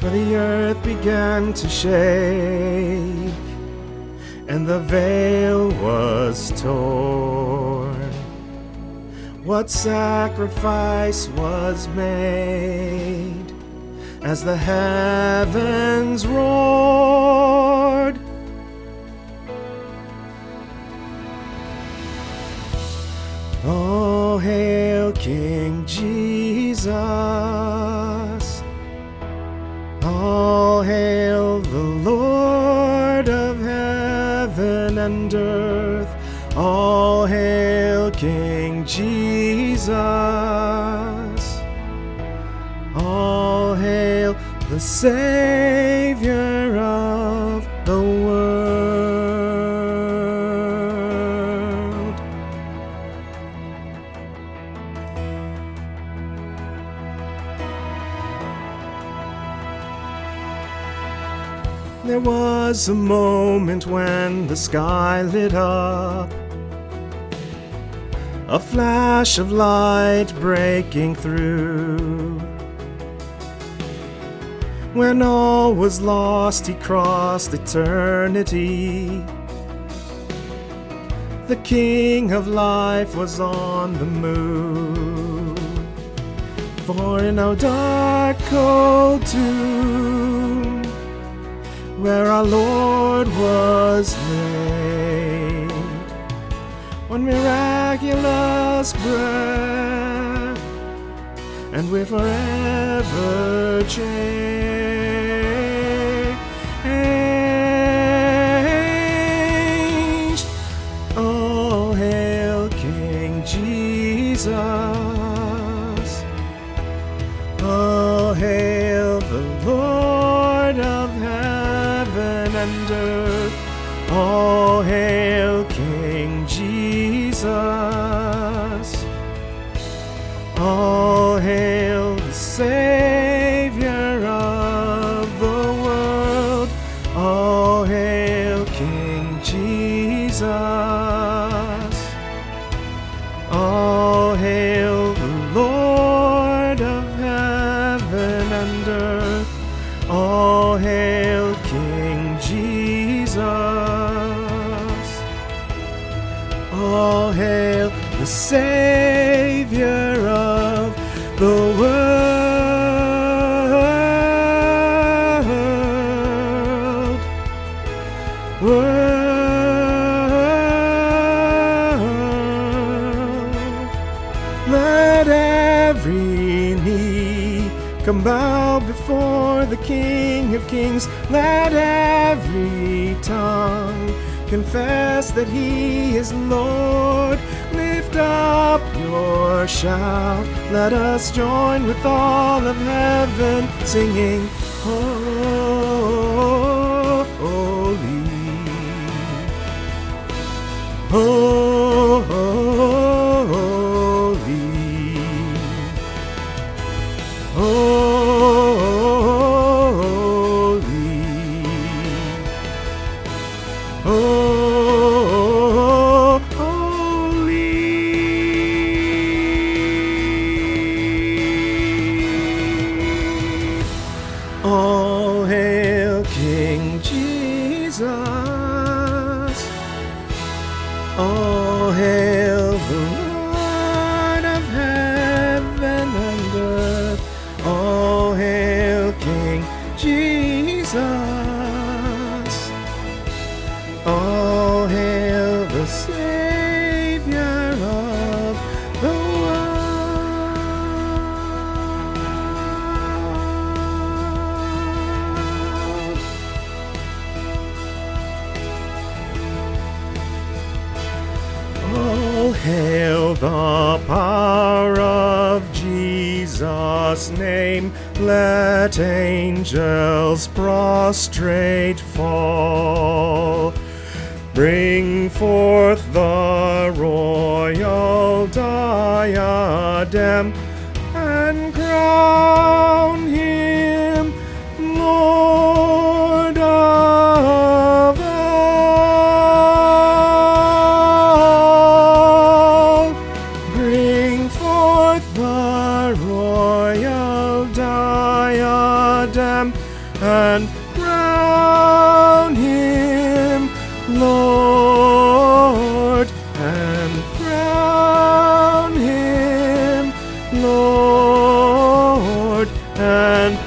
For the earth began to shake, and the veil was torn. What sacrifice was made as the heavens roared? Oh, hail King Jesus! All hail the Lord of heaven and earth. All hail King Jesus. All hail the Savior of the world. There was a moment when the sky lit up, a flash of light breaking through. When all was lost, he crossed eternity. The King of life was on the move. For in our dark, cold tomb, where our Lord was laid, one miraculous breath, and we're forever changed. Oh, hail King Jesus! Oh, hail the Lord of heaven and earth. Oh, hail King Jesus. All hail the Savior of the world. All hail King Jesus. All hail the Lord of heaven and earth. All hail King Jesus. All hail the Savior of the world. Let every knee come bow before the King of Kings. Let every tongue confess that He is Lord. Lift up your shout. Let us join with all of heaven, singing, Holy, all hail King Jesus. All hail the Lord of heaven and earth. All hail King Jesus. All hail the Savior of the world. All hail the power of Jesus' name. Let angels prostrate fall. Bring forth the royal diadem and crown Him Lord of all. Bring forth the royal diadem and crown him Lord, and crown him Lord, and